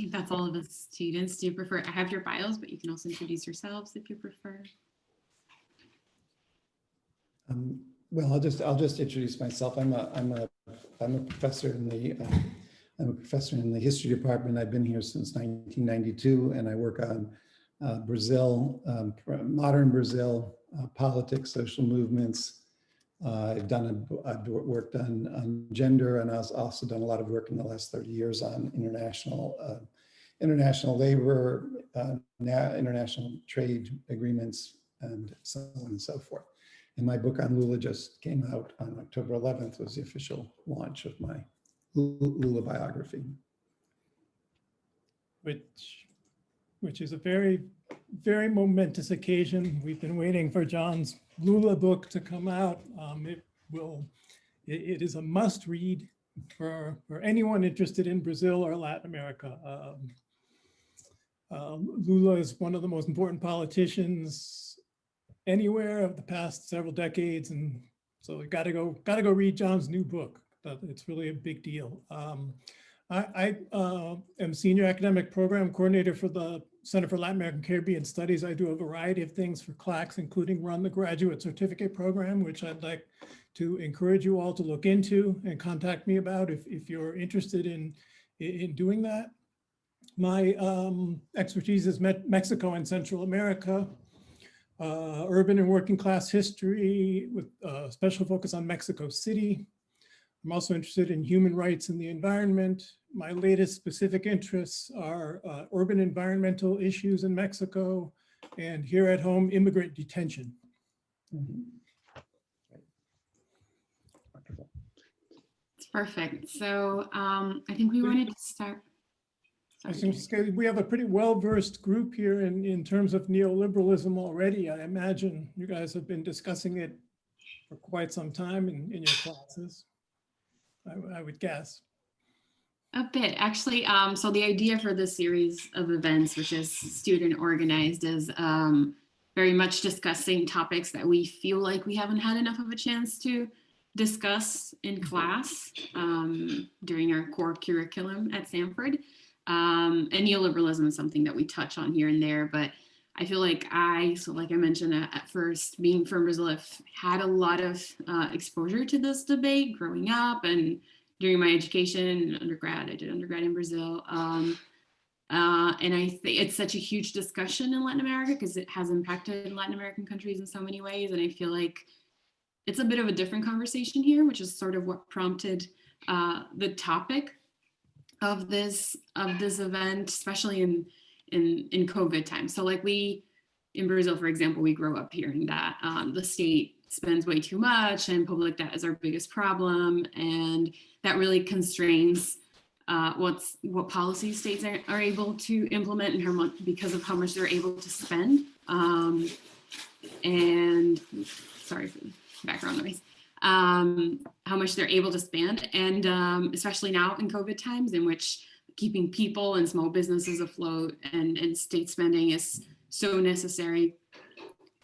think that's all of the students. Do you prefer? I have your bios, but you can also introduce yourselves if you prefer. Well, I'll just introduce myself. I'm a professor in the history department. I've been here since 1992, and I work on Brazil, modern Brazil, politics, social movements. I've worked on gender, and I've also done a lot of work in the last 30 years on international labor, international trade agreements, and so on and so forth. And my book on Lula just came out on October 11th, was the official launch of my Lula biography. Which is a very, very momentous occasion. We've been waiting for John's Lula book to come out. It is a must read for anyone interested in Brazil or Latin America. Lula is one of the most important politicians anywhere of the past several decades, and so we gotta go read John's new book. It's really a big deal. I am Senior Academic Program Coordinator for the Center for Latin American Caribbean Studies. I do a variety of things for CLACS, including run the graduate certificate program, which I'd like to encourage you all to look into and contact me about if you're interested in doing that. My expertise is Mexico and Central America, urban and working class history with a special focus on Mexico City. I'm also interested in human rights and the environment. My latest specific interests are urban environmental issues in Mexico, and here at home, immigrant detention. It's perfect. So I think we wanted to start. We have a pretty well-versed group here in terms of neoliberalism already. I imagine you guys have been discussing it for quite some time in your classes, I would guess. A bit, actually. So the idea for this series of events, which is student organized, is very much discussing topics that we feel like we haven't had enough of a chance to discuss in class during our core curriculum at Sanford. And neoliberalism is something that we touch on here and there, but I feel like like I mentioned at first, being from Brazil, I've had a lot of exposure to this debate growing up and during my education, undergrad. I did undergrad in Brazil. And I think it's such a huge discussion in Latin America because it has impacted Latin American countries in so many ways. And I feel like it's a bit of a different conversation here, which is sort of what prompted the topic of this event, especially in COVID time. So like in Brazil, for example, we grow up hearing that the state spends way too much and public debt is our biggest problem. And that really constrains what policy states are able to implement and how much, because of how much they're able to spend. And sorry for the background noise. How much they're able to spend, and especially now in COVID times, in which keeping people and small businesses afloat and state spending is so necessary.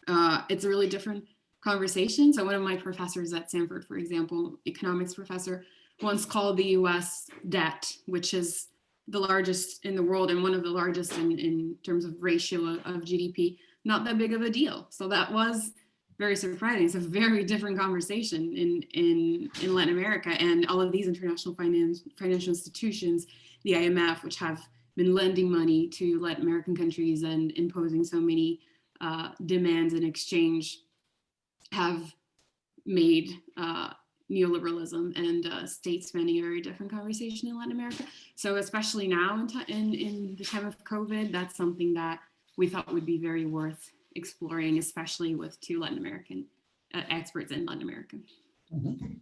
It's a really different conversation. So one of my professors at Sanford, for example, economics professor, once called the US debt, which is the largest in the world and one of the largest in terms of ratio of GDP, not that big of a deal. So that was very surprising. It's a very different conversation in Latin America, and all of these international financial institutions, the IMF, which have been lending money to Latin American countries and imposing so many demands in exchange, have made neoliberalism and state spending a very different conversation in Latin America. So especially now in the time of COVID, that's something that we thought would be very worth exploring, especially with two Latin American experts in Latin America. Mm-hmm.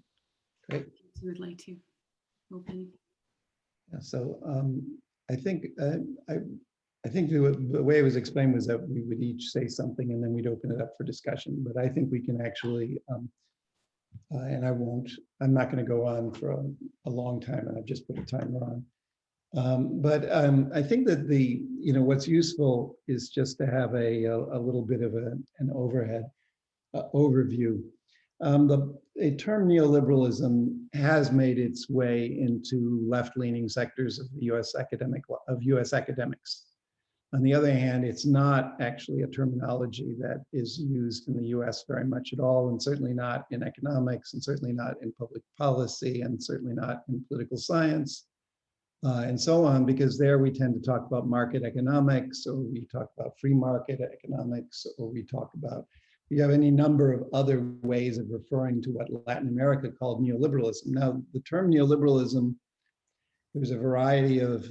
Great. If you would like to open. Yeah, so I think the way it was explained was that we would each say something and then we'd open it up for discussion. But I think we can actually, and I'm not going to go on for a long time, and I've just put a timer on. But I think that what's useful is just to have a little bit of an overview. A term neoliberalism has made its way into left-leaning sectors of the U.S. academics. On the other hand, it's not actually a terminology that is used in the US very much at all, and certainly not in economics, and certainly not in public policy, and certainly not in political science, and so on, because there we tend to talk about market economics, or we talk about free market economics, or we have any number of other ways of referring to what Latin America called neoliberalism. Now, the term neoliberalism, there's a variety of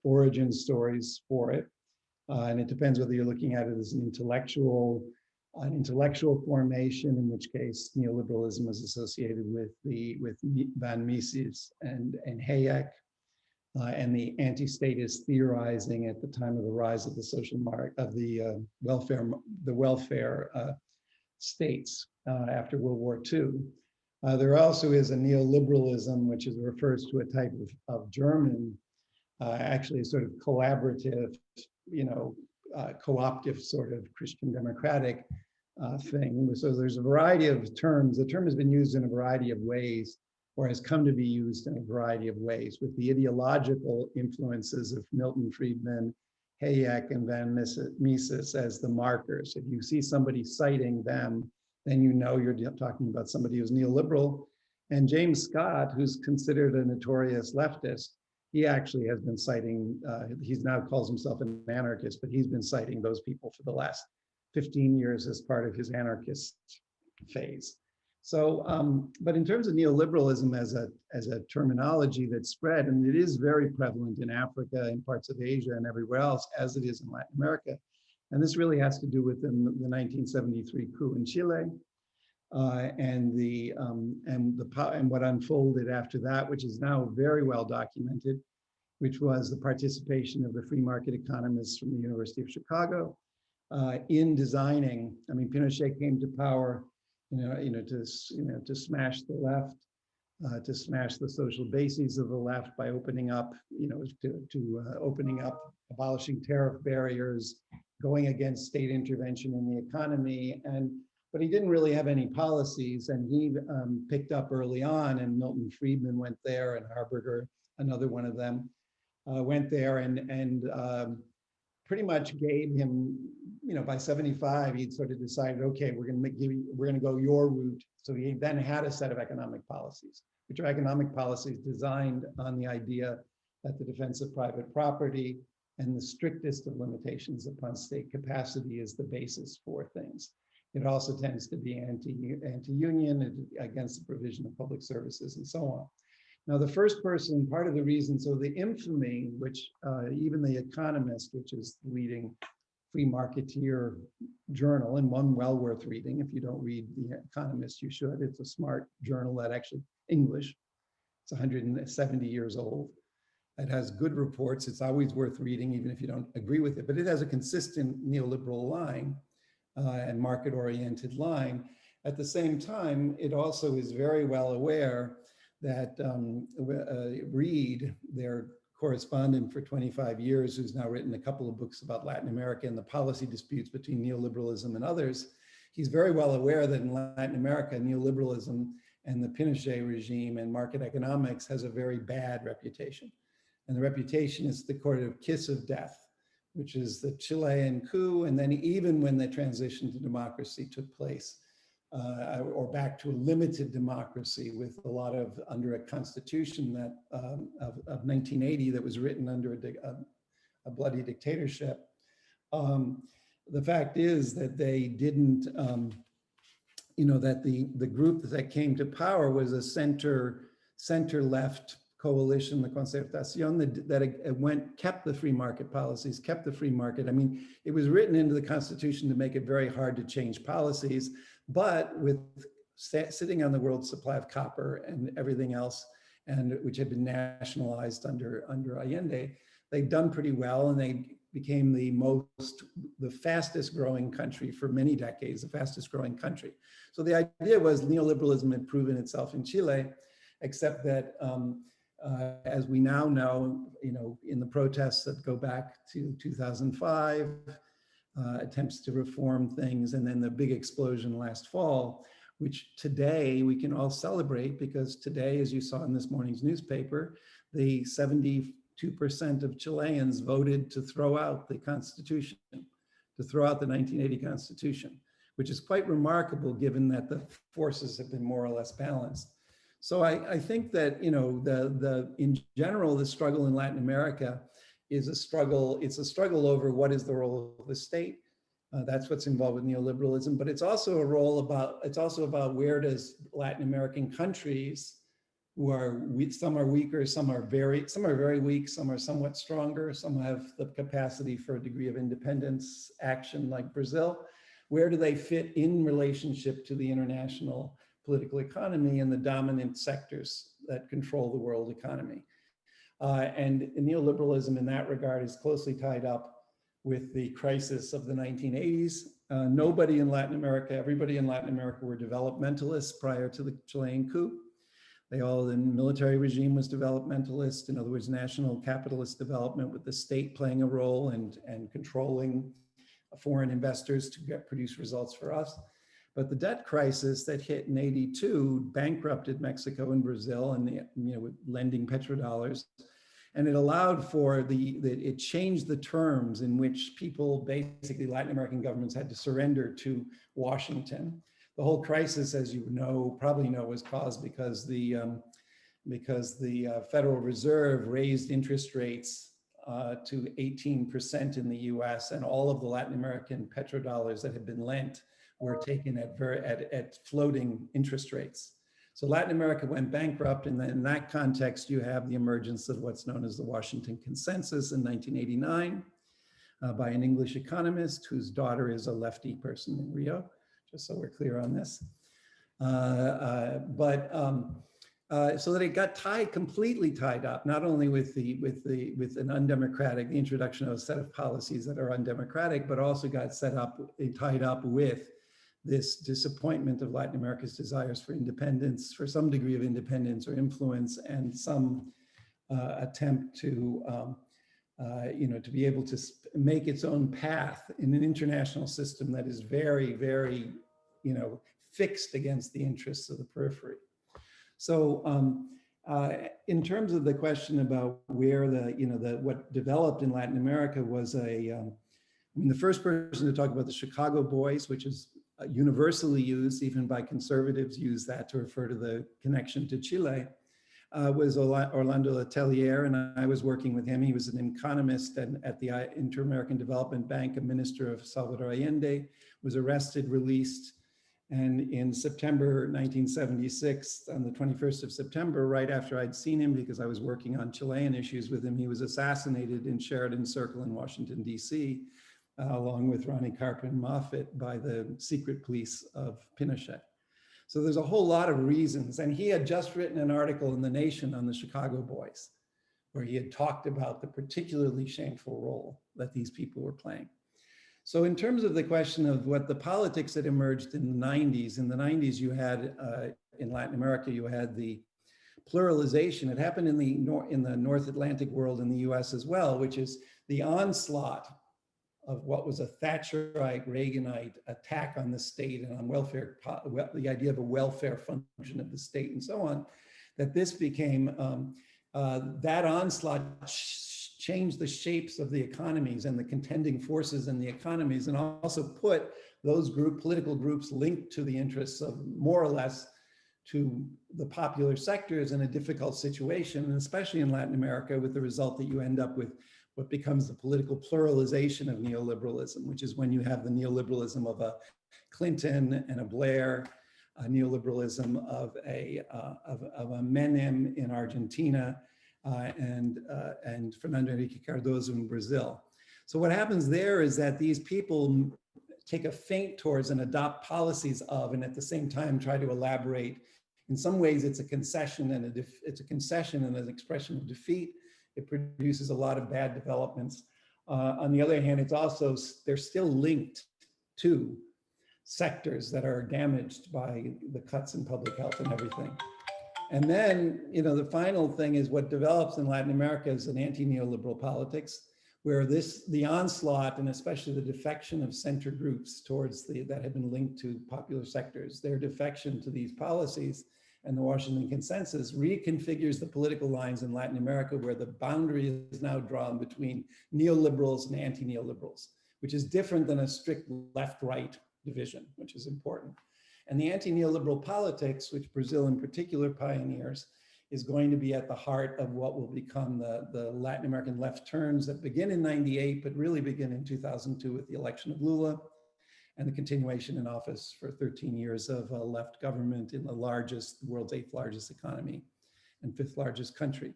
origin stories for it, and it depends whether you're looking at it as an intellectual formation, in which case neoliberalism is associated with Van Mises and Hayek, and the anti-statist theorizing at the time of the rise of the social market of the welfare states after World War II. There also is a neoliberalism, which refers to a type of German, actually a sort of collaborative, co-optive sort of Christian democratic thing. So there's a variety of terms. The term has been used in a variety of ways, or has come to be used in a variety of ways, with the ideological influences of Milton Friedman, Hayek, and Van Mises as the markers. If you see somebody citing them, then you know you're talking about somebody who's neoliberal. And James Scott, who's considered a notorious leftist, he actually has been citing, he now calls himself an anarchist, but he's been citing those people for the last 15 years as part of his anarchist phase. So, but in terms of neoliberalism as a terminology that's spread, and it is very prevalent in Africa, in parts of Asia, and everywhere else, as it is in Latin America. And this really has to do with the 1973 coup in Chile, and what unfolded after that, which is now very well documented, which was the participation of the free market economists from the University of Chicago in designing. I mean, Pinochet came to power, to smash the left, to smash the social bases of the left by opening up, abolishing tariff barriers, going against state intervention in the economy, but he didn't really have any policies, and he picked up early on, and Milton Friedman went there, and Harberger, another one of them, went there and pretty much gave him, by 75, he'd sort of decided, okay, we're going to go your route. So he then had a set of economic policies, which are economic policies designed on the idea that the defense of private property and the strictest of limitations upon state capacity is the basis for things. It also tends to be anti-union, against the provision of public services, and so on. Now, the first person, part of the reason, so the infamy, which even The Economist, which is the leading free marketeer journal, and one well worth reading. If you don't read The Economist, you should. It's a smart journal that actually, English, it's 170 years old. It has good reports. It's always worth reading, even if you don't agree with it, but it has a consistent neoliberal line and market-oriented line. At the same time, it also is very well aware that Reed, their correspondent for 25 years, who's now written a couple of books about Latin America and the policy disputes between neoliberalism and others, he's very well aware that in Latin America, neoliberalism and the Pinochet regime and market economics has a very bad reputation. And the reputation is the sort of kiss of death, which is the Chilean coup, and then even when the transition to democracy took place, or back to a limited democracy with a lot of, under a constitution that of 1980 that was written under a bloody dictatorship. The fact is that they didn't, that the group that came to power was a center-left coalition, the Concertación, that kept the free market policies, kept the free market. I mean, it was written into the Constitution to make it very hard to change policies, but with sitting on the world supply of copper and everything else, and which had been nationalized under Allende, they'd done pretty well, and they became the fastest growing country for many decades, the fastest growing country. So the idea was neoliberalism had proven itself in Chile, except that as we now know, in the protests that go back to 2005, attempts to reform things, and then the big explosion last fall, which today we can all celebrate, because today, as you saw in this morning's newspaper, the 72% of Chileans voted to throw out the Constitution, to throw out the 1980 Constitution, which is quite remarkable given that the forces have been more or less balanced. So I think that, you know, in general, the struggle in Latin America is a struggle. It's a struggle over what is the role of the state. That's what's involved with neoliberalism, but it's also a role about, it's also about where does Latin American countries, who are weak, some are weaker, some are very weak, some are somewhat stronger, some have the capacity for a degree of independence action like Brazil. Where do they fit in relationship to the international political economy and the dominant sectors that control the world economy? And neoliberalism in that regard is closely tied up with the crisis of the 1980s. Nobody in Latin America, everybody in Latin America were developmentalists prior to the Chilean coup. The military regime was developmentalist, in other words, national capitalist development, with the state playing a role and controlling foreign investors to produce results for us. But the debt crisis that hit in '82 bankrupted Mexico and Brazil, and with lending petrodollars, and it allowed for it changed the terms in which people, basically Latin American governments, had to surrender to Washington. The whole crisis, as you probably know, was caused because the Federal Reserve raised interest rates to 18% in the US, and all of the Latin American petrodollars that had been lent were taken at floating interest rates. So Latin America went bankrupt, and then in that context, you have the emergence of what's known as the Washington Consensus in 1989 by an English economist whose daughter is a lefty person in Rio, just so we're clear on this. So that it got completely tied up, not only with an undemocratic, the introduction of a set of policies that are undemocratic, but also got tied up with this disappointment of Latin America's desires for independence, for some degree of independence or influence, and some attempt to be able to make its own path in an international system that is very, very, fixed against the interests of the periphery. So in terms of the question about where what developed in Latin America was the first person to talk about the Chicago Boys, which is universally used, even by conservatives use that to refer to the connection to Chile, was Orlando Letelier, and I was working with him. He was an economist at the Inter-American Development Bank, a minister of Salvador Allende, was arrested, released, and in September 1976, on the 21st of September, right after I'd seen him, because I was working on Chilean issues with him, he was assassinated in Sheridan Circle in Washington, DC, along with Ronnie Carper and Maffitt, by the secret police of Pinochet. So there's a whole lot of reasons. And he had just written an article in The Nation on the Chicago Boys, where he had talked about the particularly shameful role that these people were playing. So in terms of the question of what the politics that emerged in the 90s, you had, in Latin America, you had the pluralization. It happened in the North Atlantic world in the US as well, which is the onslaught of what was a Thatcherite, Reaganite attack on the state and on welfare, the idea of a welfare function of the state and so on, that this became, that onslaught changed the shapes of the economies and the contending forces in the economies, and also put those political groups linked to the interests of, more or less, to the popular sectors in a difficult situation, and especially in Latin America, with the result that you end up with what becomes the political pluralization of neoliberalism, which is when you have the neoliberalism of a Clinton and a Blair, a neoliberalism of a Menem in Argentina, and Fernando Henrique Cardoso in Brazil. So what happens there is that these people take a feint towards and adopt policies of, and at the same time try to elaborate. In some ways, it's a concession and an expression of defeat. It produces a lot of bad developments. On the other hand, they're still linked to sectors that are damaged by the cuts in public health and everything. And then, the final thing is what develops in Latin America is an anti-neoliberal politics, where the onslaught, and especially the defection of center groups towards that had been linked to popular sectors, their defection to these policies and the Washington Consensus reconfigures the political lines in Latin America, where the boundary is now drawn between neoliberals and anti-neoliberals, which is different than a strict left-right division, which is important. And the anti-neoliberal politics, which Brazil in particular pioneers, is going to be at the heart of what will become the Latin American left turns that begin in '98, but really begin in 2002 with the election of Lula and the continuation in office for 13 years of a left government in the world's 8th largest economy and 5th largest country.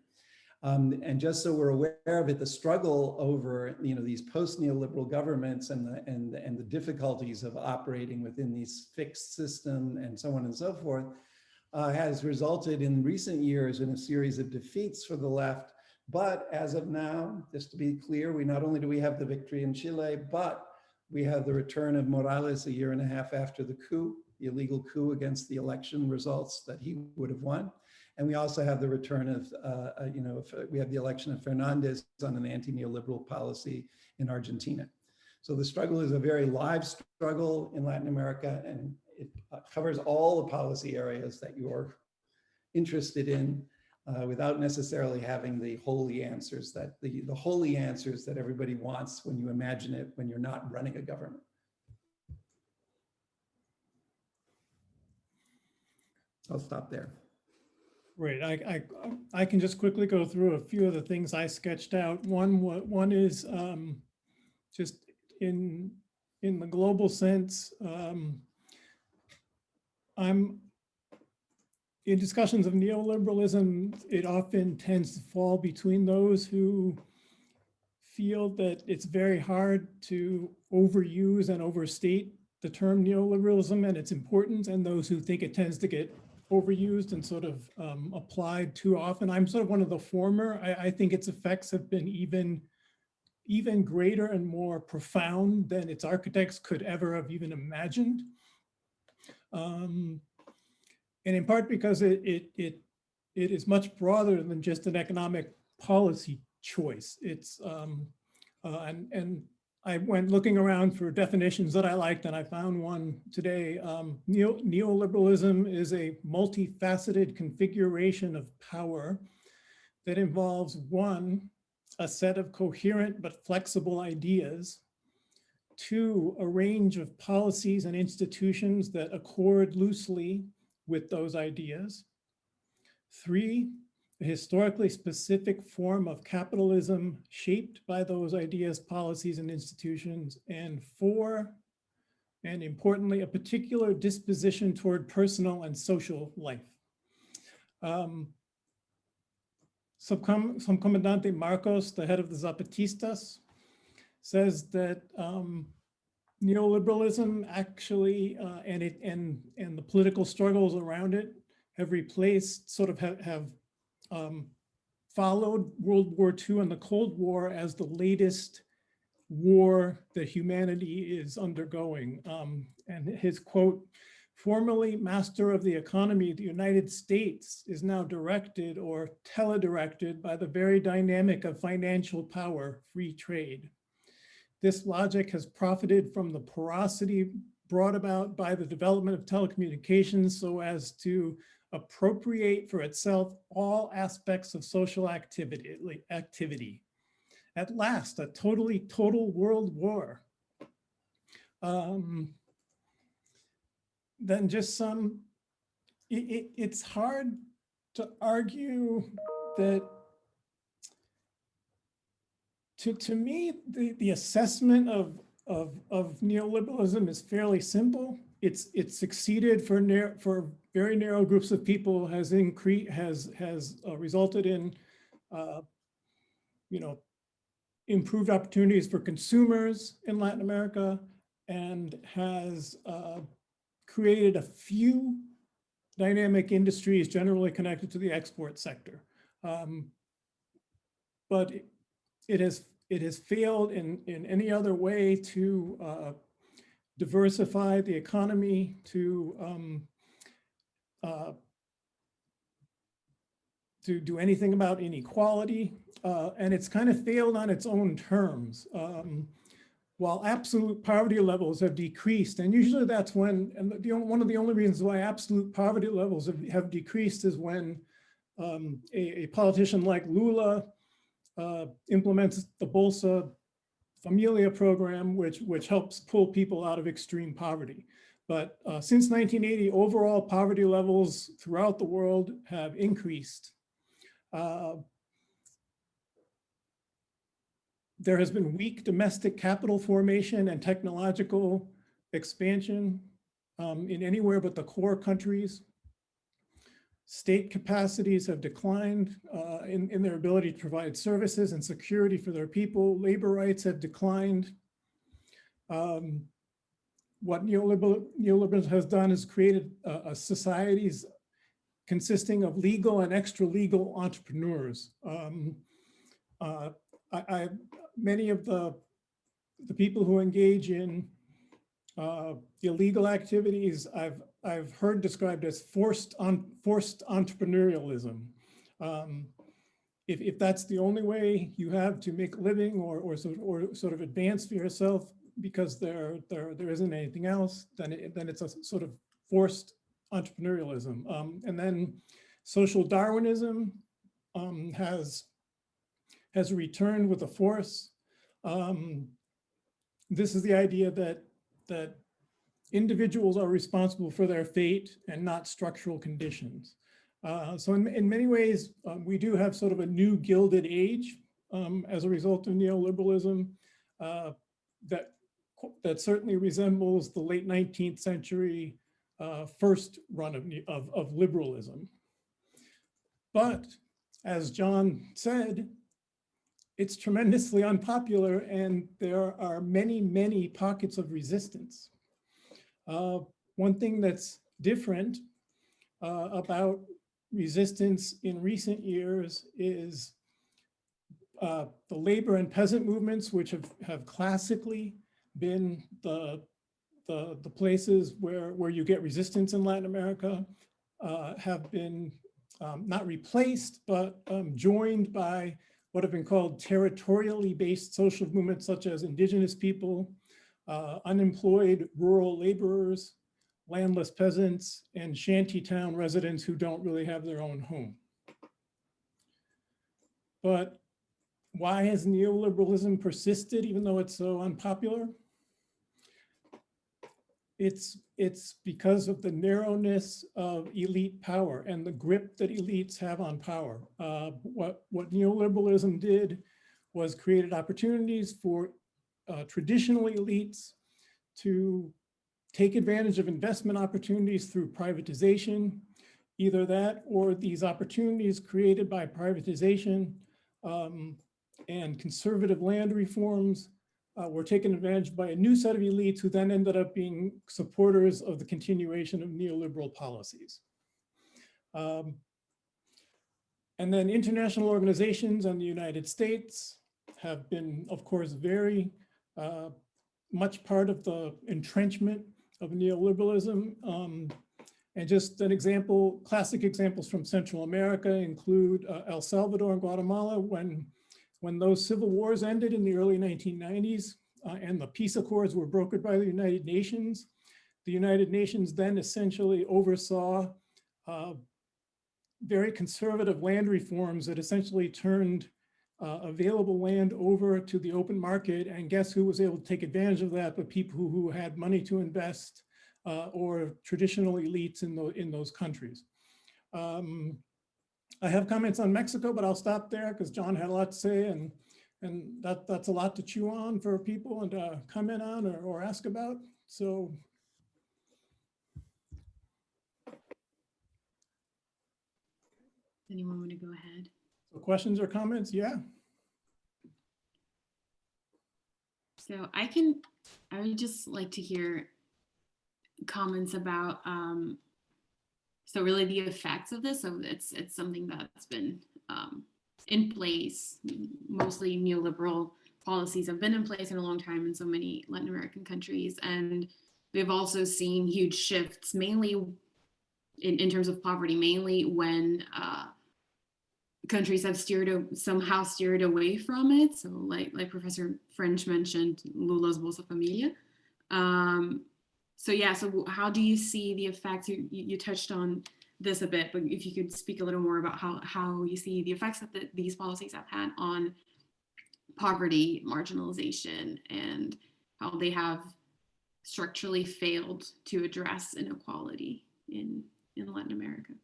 And just so we're aware of it, the struggle over these post-neoliberal governments and the difficulties of operating within these fixed system and so on and so forth has resulted in recent years in a series of defeats for the left. But as of now, just to be clear, not only do we have the victory in Chile, but we have the return of Morales a year and a half after the coup, the illegal coup against the election results that he would have won. And we also have the return of, we have the election of Fernandez on an anti-neoliberal policy in Argentina. So the struggle is a very live struggle in Latin America, and it covers all the policy areas that you're interested in without necessarily having the holy answers that the holy answers that everybody wants when you imagine it when you're not running a government. I'll stop there. Right. I can just quickly go through a few of the things I sketched out. One is just in the global sense. I'm in discussions of neoliberalism, it often tends to fall between those who feel that it's very hard to overuse and overstate the term neoliberalism and its importance, and those who think it tends to get overused and sort of applied too often. I'm sort of one of the former. I think its effects have been even greater and more profound than its architects could ever have even imagined. And in part because it is much broader than just an economic policy choice. It's and I went looking around for definitions that I liked, and I found one today. Neoliberalism is a multifaceted configuration of power that involves, one, a set of coherent but flexible ideas, two, a range of policies and institutions that accord loosely with those ideas, three, a historically specific form of capitalism shaped by those ideas, policies, and institutions, and four, and importantly, a particular disposition toward personal and social life. Subcomandante Marcos, the head of the Zapatistas, says that neoliberalism actually, and the political struggles around it have replaced, sort of have followed World War II and the Cold War as the latest war that humanity is undergoing. And his quote, "Formerly master of the economy, the United States is now directed or teledirected by the very dynamic of financial power, free trade. This logic has profited from the porosity brought about by the development of telecommunications so as to appropriate for itself all aspects of social activity. At last, a total world war." Then just it's hard to argue that, to me, the assessment of neoliberalism is fairly simple. It's succeeded for very narrow groups of people, has resulted in improved opportunities for consumers in Latin America, and has created a few dynamic industries generally connected to the export sector. But it has failed in any other way to diversify the economy, to to do anything about inequality, and it's kind of failed on its own terms. While absolute poverty levels have decreased, and usually that's when, and one of the only reasons why absolute poverty levels have decreased is when a politician like Lula implements the Bolsa Familia program, which helps pull people out of extreme poverty. But since 1980, overall poverty levels throughout the world have increased. There has been weak domestic capital formation and technological expansion in anywhere but the core countries. State capacities have declined in their ability to provide services and security for their people. Labor rights have declined. What neoliberalism has done is created societies consisting of legal and extra-legal entrepreneurs. Many of the people who engage in illegal activities I've heard described as forced entrepreneurialism. If that's the only way you have to make a living or sort of advance for yourself because there isn't anything else, then it's a sort of forced entrepreneurialism. And then social Darwinism has returned with a force. This is the idea that individuals are responsible for their fate and not structural conditions. So in many ways, we do have sort of a new Gilded Age as a result of neoliberalism that certainly resembles the late 19th century first run of liberalism. But as John said, it's tremendously unpopular, and there are many, many pockets of resistance. One thing that's different about resistance in recent years is the labor and peasant movements, which have classically been the places where you get resistance in Latin America, have been not replaced, but joined by what have been called territorially based social movements, such as indigenous people, unemployed rural laborers, landless peasants, and shantytown residents who don't really have their own home. But why has neoliberalism persisted even though it's so unpopular? It's because of the narrowness of elite power and the grip that elites have on power. What neoliberalism did was created opportunities for traditional elites to take advantage of investment opportunities through privatization, either that or these opportunities created by privatization and conservative land reforms were taken advantage by a new set of elites who then ended up being supporters of the continuation of neoliberal policies. And then international organizations and the United States have been, of course, very much part of the entrenchment of neoliberalism. And just an example, classic examples from Central America include El Salvador and Guatemala. When those civil wars ended in the early 1990s and the peace accords were brokered by the United Nations then essentially oversaw very conservative land reforms that essentially turned available land over to the open market. And guess who was able to take advantage of that? But people who had money to invest or traditional elites in those countries. I have comments on Mexico, but I'll stop there because John had a lot to say, and that's a lot to chew on for people and comment on or ask about. So. Anyone want to go ahead? So questions or comments? Yeah. So I would just like to hear comments about so really the effects of this. So it's something that's been in place. Mostly neoliberal policies have been in place in a long time in so many Latin American countries, and we've also seen huge shifts, mainly in terms of poverty, mainly when countries have somehow steered away from it. So like Professor French mentioned, Lula's Bolsa Familia. So yeah, so how do you see the effects? You touched on this a bit, but if you could speak a little more about how you see the effects that these policies have had on poverty, marginalization, and how they have structurally failed to address inequality in Latin America.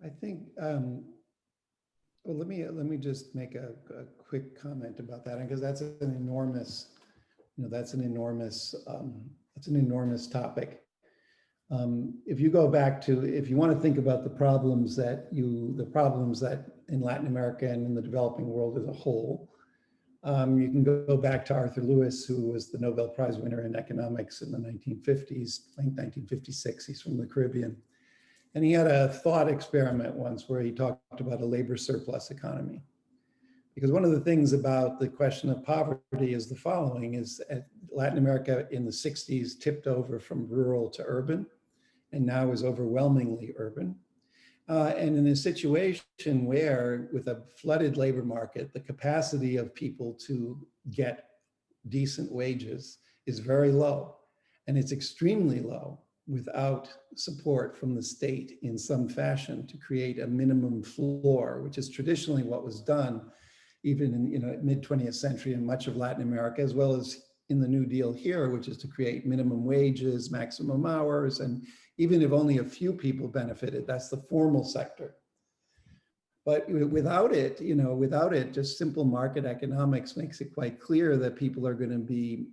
I think, well, let me just make a quick comment about that, because that's an enormous, that's an enormous topic. If you go back to, if you want to think about the problems that in Latin America and in the developing world as a whole, you can go back to Arthur Lewis, who was the Nobel Prize winner in economics in the 1950s, I think 1956, he's from the Caribbean. And he had a thought experiment once where he talked about a labor surplus economy. Because one of the things about the question of poverty is the following, is Latin America in the 60s tipped over from rural to urban, and now is overwhelmingly urban. And in a situation where, with a flooded labor market, the capacity of people to get decent wages is very low, and it's extremely low without support from the state in some fashion to create a minimum floor, which is traditionally what was done even in mid 20th century in much of Latin America, as well as in the New Deal here, which is to create minimum wages, maximum hours, and even if only a few people benefited, that's the formal sector. But without it, just simple market economics makes it quite clear that people are going to be,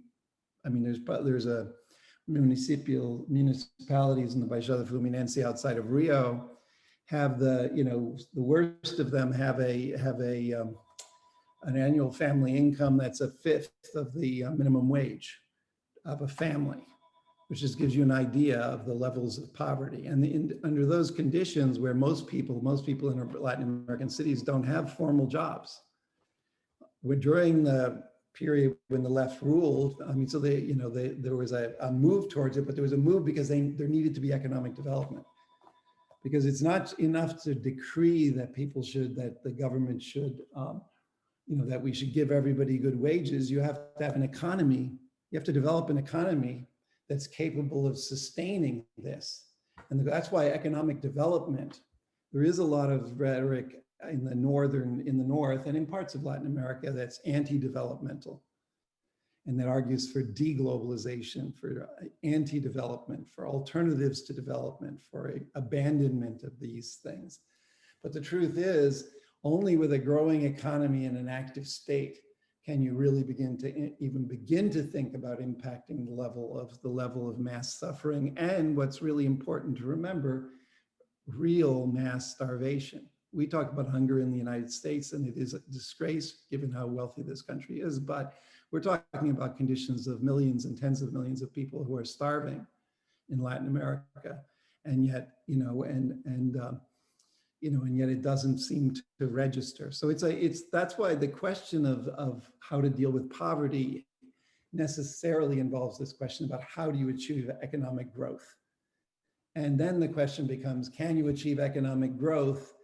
I mean, there's a municipalities in the Baixada Fluminense outside of Rio have the worst of them have an annual family income that's a fifth of the minimum wage of a family, which just gives you an idea of the levels of poverty. And under those conditions, where most people in Latin American cities don't have formal jobs, during the period when the left ruled, I mean, so there was a move towards it, but there was a move because there needed to be economic development. Because it's not enough to decree that that the government should, that we should give everybody good wages. You have to have an economy. You have to develop an economy that's capable of sustaining this. And that's why economic development, there is a lot of rhetoric in the north and in parts of Latin America that's anti-developmental, and that argues for deglobalization, for anti-development, for alternatives to development, for abandonment of these things. But the truth is, only with a growing economy and an active state can you really begin to think about impacting the level of mass suffering, and what's really important to remember, real mass starvation. We talk about hunger in the United States, and it is a disgrace given how wealthy this country is, but we're talking about conditions of millions and tens of millions of people who are starving in Latin America, and yet, and yet it doesn't seem to register. So that's why the question of how to deal with poverty necessarily involves this question about how do you achieve economic growth? And then the question becomes, can you achieve economic growth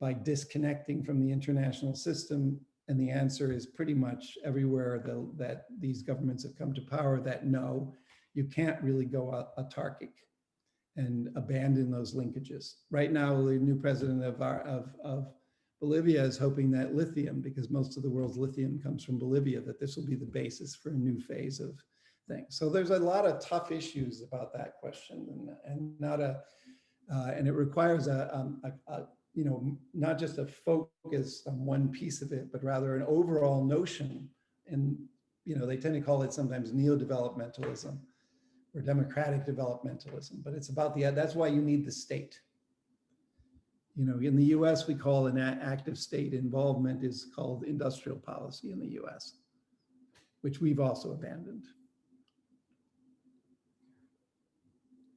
by disconnecting from the international system? And the answer is pretty much everywhere that these governments have come to power, that no, you can't really go autarkic and abandon those linkages. Right now, the new president of Bolivia is hoping that lithium, because most of the world's lithium comes from Bolivia, that this will be the basis for a new phase of things. So there's a lot of tough issues about that question, and it requires not just a focus on one piece of it, but rather an overall notion. And they tend to call it sometimes neo-developmentalism or democratic developmentalism, but it's about that's why you need the state. In the US, we call an active state involvement is called industrial policy in the US, which we've also abandoned.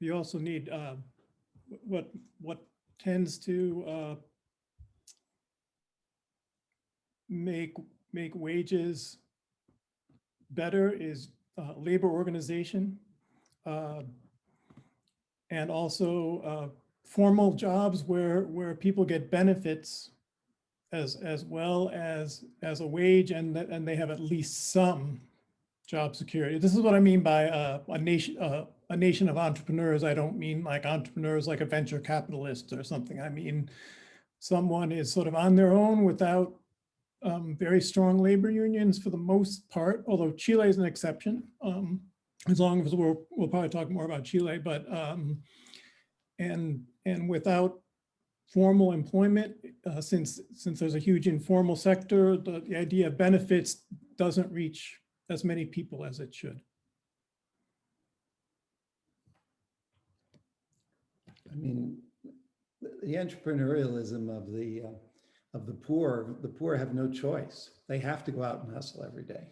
You also need what tends to make wages better is labor organization, and also formal jobs where people get benefits as well as a wage, and they have at least some job security. This is what I mean by a nation of entrepreneurs. I don't mean like entrepreneurs like a venture capitalist or something. I mean someone is sort of on their own without very strong labor unions for the most part, although Chile is an exception. As long as we'll probably talk more about Chile, but and without formal employment, since there's a huge informal sector, the idea of benefits doesn't reach as many people as it should. I mean, the entrepreneurialism of the poor have no choice. They have to go out and hustle every day.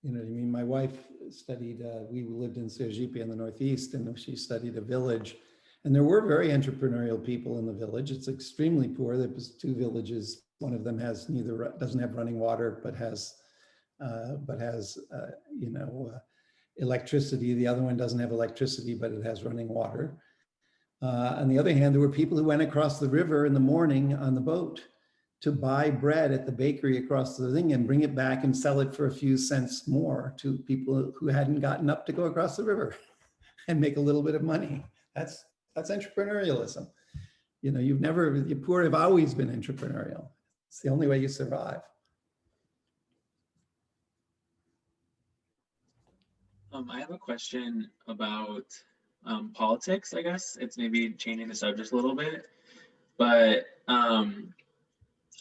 You know what I mean? My wife studied, we lived in Sergipe in the Northeast, and she studied a village, and there were very entrepreneurial people in the village. It's extremely poor. There was 2 villages. One of them has doesn't have running water, but has electricity. The other one doesn't have electricity, but it has running water. On the other hand, there were people who went across the river in the morning on the boat to buy bread at the bakery across the thing and bring it back and sell it for a few cents more to people who hadn't gotten up to go across the river and make a little bit of money. That's entrepreneurialism. You know, the poor have always been entrepreneurial. It's the only way you survive. I have a question about politics, I guess. It's maybe changing the subject a little bit, but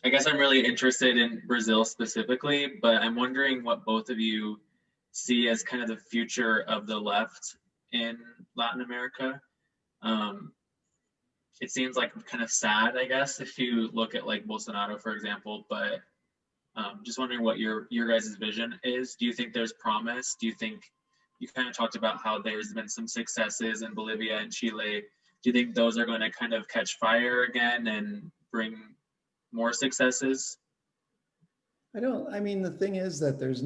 I guess I'm really interested in Brazil specifically, but I'm wondering what both of you see as kind of the future of the left in Latin America. It seems like kind of sad, I guess, if you look at like Bolsonaro, for example, but just wondering what your guys' vision is. Do you think there's promise? Do you think, you kind of talked about how there's been some successes in Bolivia and Chile. Do you think those are going to kind of catch fire again and bring more successes? I mean, the thing is that there's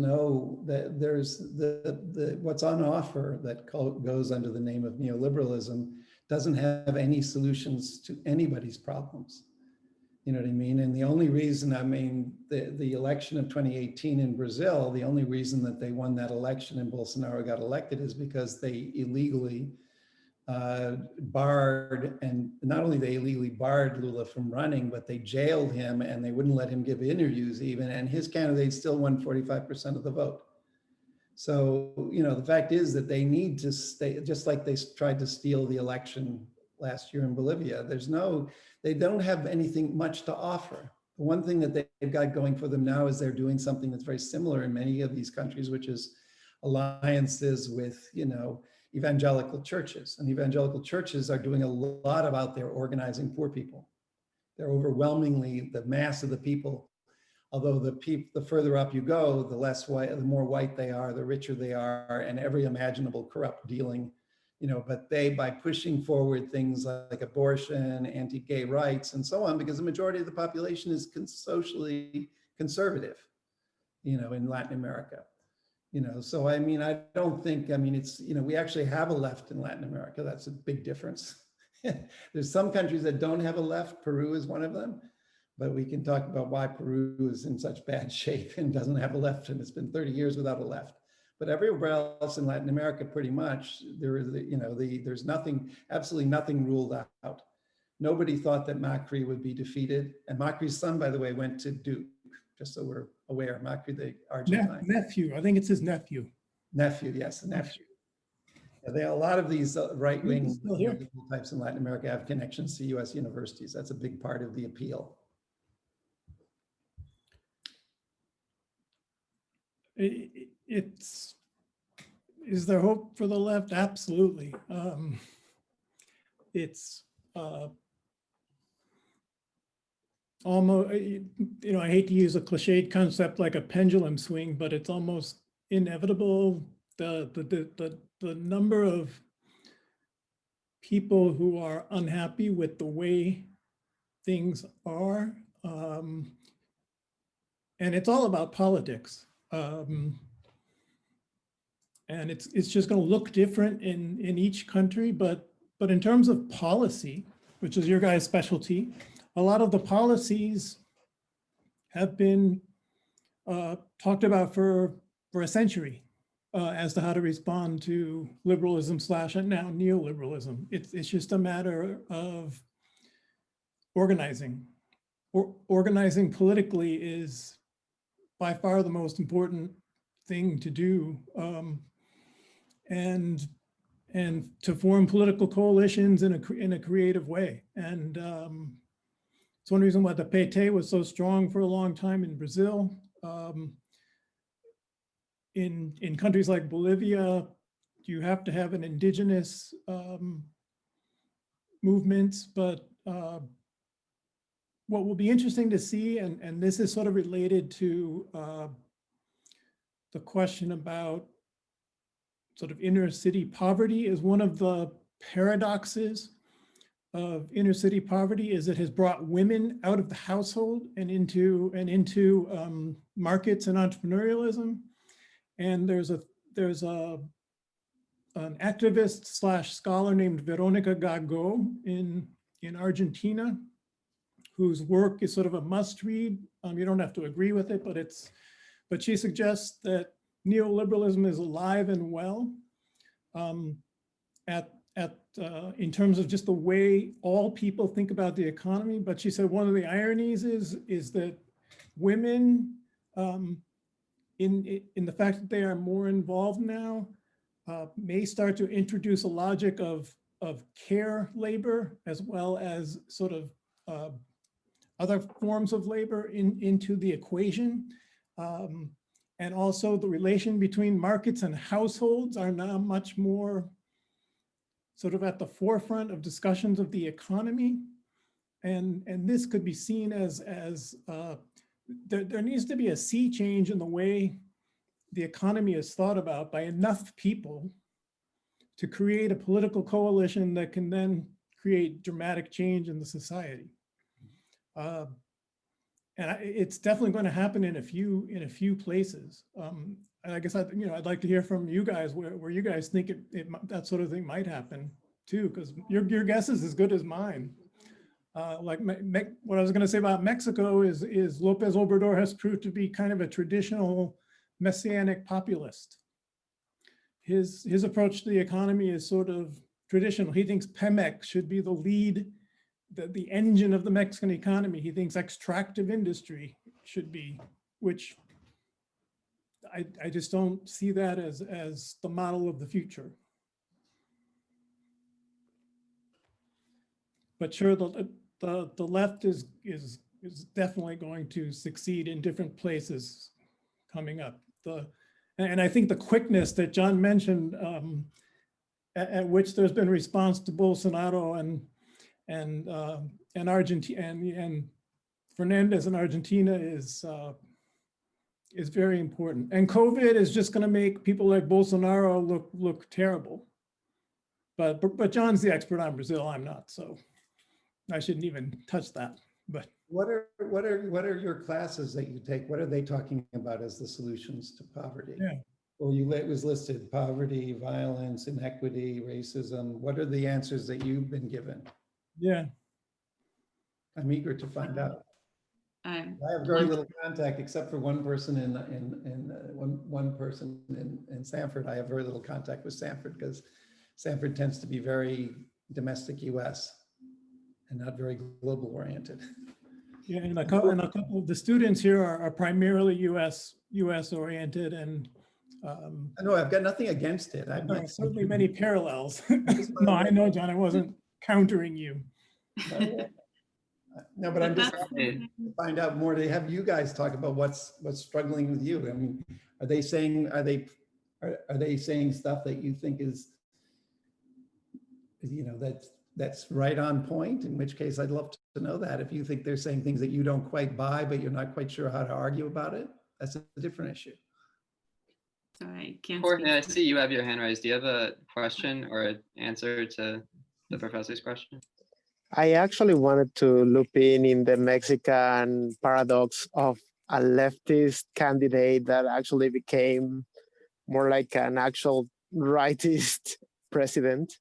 what's on offer that goes under the name of neoliberalism doesn't have any solutions to anybody's problems. You know what I mean? And the only reason, I mean, the election of 2018 in Brazil, the only reason that they won that election and Bolsonaro got elected is because they illegally barred, and not only they illegally barred Lula from running, but they jailed him and they wouldn't let him give interviews even, and his candidate still won 45% of the vote. So, you know, the fact is that they need to stay, just like they tried to steal the election last year in Bolivia. They don't have anything much to offer. The one thing that they've got going for them now is they're doing something that's very similar in many of these countries, which is alliances with, you know, evangelical churches. And evangelical churches are doing a lot about their organizing poor people. They're overwhelmingly the mass of the people. Although the further up you go, the less white, the more white they are, the richer they are, and every imaginable corrupt dealing, you know, but by pushing forward things like abortion, anti-gay rights, and so on, because the majority of the population is socially conservative, you know, in Latin America. You know, so I mean, I don't think, I mean, it's, you know, we actually have a left in Latin America. That's a big difference. There's some countries that don't have a left. Peru is one of them, but we can talk about why Peru is in such bad shape and doesn't have a left, and it's been 30 years without a left. But everywhere else in Latin America, pretty much, there's nothing, absolutely nothing ruled out. Nobody thought that Macri would be defeated. And Macri's son, by the way, went to Duke, just so we're aware. Macri, the Argentine. Nephew, I think it's his nephew. Nephew, yes, the nephew. Yeah, a lot of these right-wing types in Latin America have connections to US universities. That's a big part of the appeal. Is there hope for the left? Absolutely. It's almost, you know, I hate to use a cliched concept like a pendulum swing, but it's almost inevitable. The number of people who are unhappy with the way things are, and it's all about politics. And it's just going to look different in each country, but in terms of policy, which is your guys' specialty, a lot of the policies have been talked about for a century as to how to respond to liberalism / and now neoliberalism. It's just a matter of organizing. Organizing politically is by far the most important thing to do, and to form political coalitions in a creative way. And it's one reason why the PT was so strong for a long time in Brazil. In countries like Bolivia, you have to have an indigenous movements, but what will be interesting to see, and this is sort of related to the question about sort of inner city poverty, is one of the paradoxes of inner city poverty is it has brought women out of the household and into markets and entrepreneurialism. And there's an activist / scholar named Veronica Gago in Argentina, whose work is sort of a must read. You don't have to agree with it, but she suggests that neoliberalism is alive and well in terms of just the way all people think about the economy. But she said one of the ironies is that women, in the fact that they are more involved now, may start to introduce a logic of care labor as well as sort of other forms of labor into the equation. And also the relation between markets and households are now much more sort of at the forefront of discussions of the economy. And this could be seen as there needs to be a sea change in the way the economy is thought about by enough people to create a political coalition that can then create dramatic change in the society. And it's definitely going to happen in a few places. And I guess I'd like to hear from you guys where you guys think that sort of thing might happen too, because your guess is as good as mine. Like what I was going to say about Mexico is López Obrador has proved to be kind of a traditional messianic populist. His approach to the economy is sort of traditional. He thinks Pemex should be the lead, the engine of the Mexican economy. He thinks extractive industry should be, which I just don't see that as the model of the future. But sure, the left is definitely going to succeed in different places coming up. And I think the quickness that John mentioned, at which there's been response to Bolsonaro and Argentina and Fernandez in Argentina is very important. And COVID is just going to make people like Bolsonaro look terrible. But John's the expert on Brazil. I'm not, so I shouldn't even touch that. But what are your classes that you take? What are they talking about as the solutions to poverty? yeah. Well, it was listed: poverty, violence, inequity, racism. What are the answers that you've been given? Yeah. I'm eager to find out. I have very little contact, except for one person one person in Sanford. I have very little contact with Sanford because Sanford tends to be very domestic U.S. and not very global oriented. Yeah, and a couple of the students here are primarily U.S. oriented, and I know I've got nothing against it. there are certainly many parallels. No, I know, John. I wasn't countering you. No, but I'm just trying to find out more to have you guys talk about what's struggling with you. I mean, are they saying stuff that you think is, that's right on point? In which case, I'd love to know that. If you think they're saying things that you don't quite buy, but you're not quite sure how to argue about it, that's a different issue. So I can't. Jorge, I see you have your hand raised. Do you have a question or an answer to the professor's question? I actually wanted to loop in the Mexican paradox of a leftist candidate that actually became more like an actual rightist president.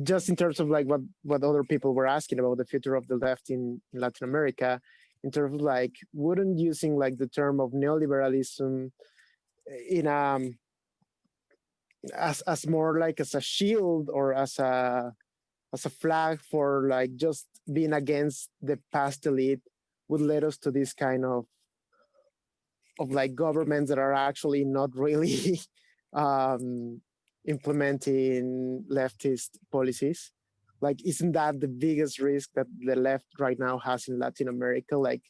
just in terms of like what other people were asking about the future of the left in Latin America, in terms of like, wouldn't using like the term of neoliberalism in as more like as a shield or as a flag for like just being against the past elite would lead us to this kind of like governments that are actually not really implementing leftist policies. Like, isn't that the biggest risk that the left right now has in Latin America? Like,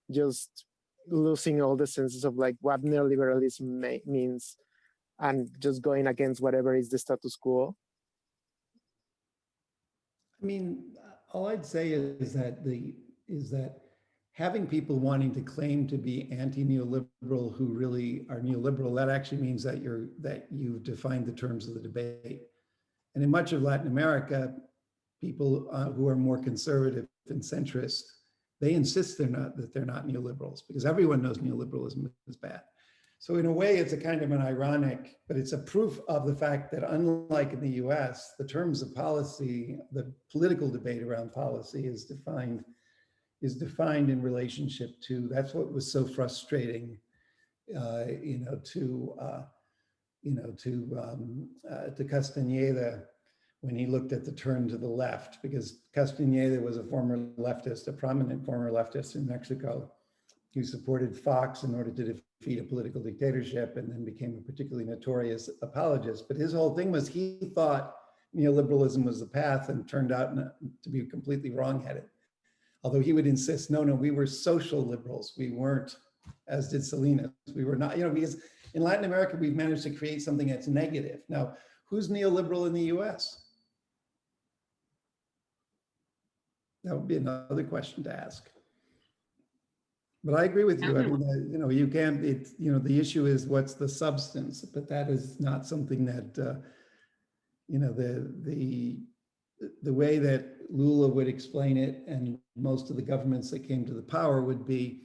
just losing all the senses of like what neoliberalism means and just going against whatever is the status quo. I mean, all I'd say is that having people wanting to claim to be anti-neoliberal who really are neoliberal, that actually means that you've defined the terms of the debate. And in much of Latin America, people who are more conservative and centrist, they insist that they're not neoliberals, because everyone knows neoliberalism is bad. So in a way, it's a kind of an ironic, but it's a proof of the fact that unlike in the US, the terms of policy, the political debate around policy is defined in relationship to, that's what was so frustrating, to Castañeda when he looked at the turn to the left, because Castañeda was a former leftist, a prominent former leftist in Mexico, who supported Fox in order to defeat a political dictatorship and then became a particularly notorious apologist. But his whole thing was he thought neoliberalism was the path and turned out to be completely wrongheaded. Although he would insist, no, we were social liberals. We weren't, as did Salinas. We were not, because in Latin America, we've managed to create something that's negative. Now, who's neoliberal in the US? That would be another question to ask. But I agree with you. I mean, you can't, the issue is what's the substance, but that is not something that, the way that Lula would explain it, and most of the governments that came to the power would be,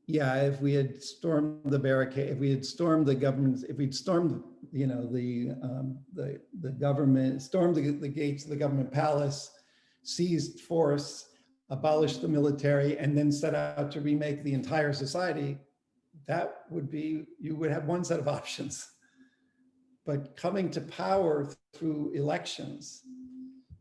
yeah, if we had stormed the barricade, if we had stormed the government, if we'd stormed, the government, stormed the gates of the government palace, seized force, abolished the military, and then set out to remake the entire society, that would be, you would have one set of options. But coming to power through elections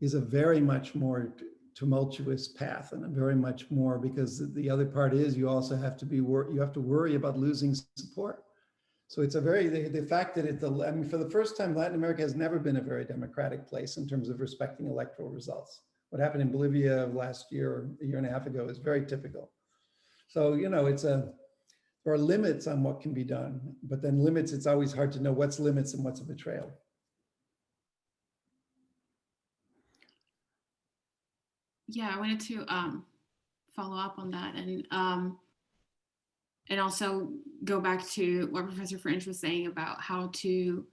is a very much more tumultuous path, and a very much more, because the other part is you also have to you have to worry about losing support. So it's a very, the fact that I mean, for the first time, Latin America has never been a very democratic place in terms of respecting electoral results. What happened in Bolivia last year or a year and a half ago is very typical. So, there are limits on what can be done, but then limits, it's always hard to know what's limits and what's a betrayal. Yeah, I wanted to follow up on that and also go back to what Professor French was saying about how to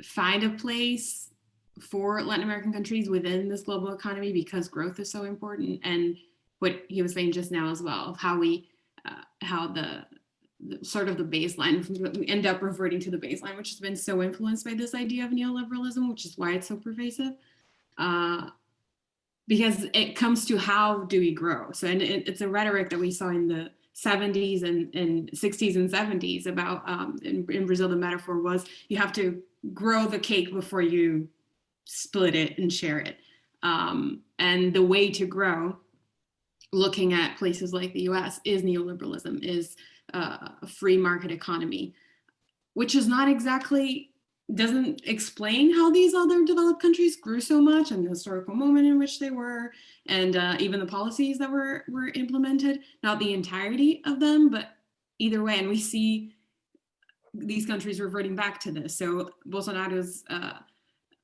find a place for Latin American countries within this global economy, because growth is so important, and what he was saying just now as well, of how the sort of the baseline, we end up reverting to the baseline, which has been so influenced by this idea of neoliberalism, which is why it's so pervasive. Because it comes to how do we grow? So, and it's a rhetoric that we saw in the 70s and 60s and 70s about, in Brazil, the metaphor was you have to grow the cake before you split it and share it. And the way to grow, looking at places like the US, is neoliberalism, is a free market economy, which is not exactly, doesn't explain how these other developed countries grew so much and the historical moment in which they were, and even the policies that were implemented, not the entirety of them, but either way. And we see these countries reverting back to this. So Bolsonaro's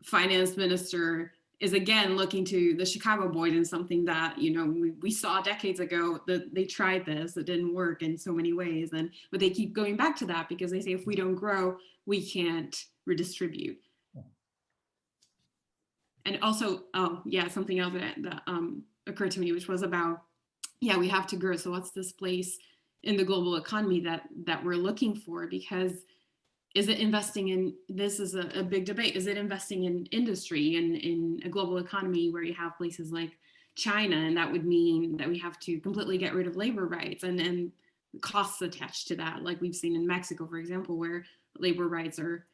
finance minister is again looking to the Chicago Boys, and something that, we saw decades ago that they tried this, it didn't work in so many ways. But they keep going back to that because they say, if we don't grow, we can't redistribute. And also, something else that occurred to me, which was about, we have to grow. So what's this place in the global economy that we're looking for? Because is it investing in, this is a big debate, is it investing in industry and in a global economy where you have places like China, and that would mean that we have to completely get rid of labor rights and costs attached to that, like we've seen in Mexico, for example, where labor rights are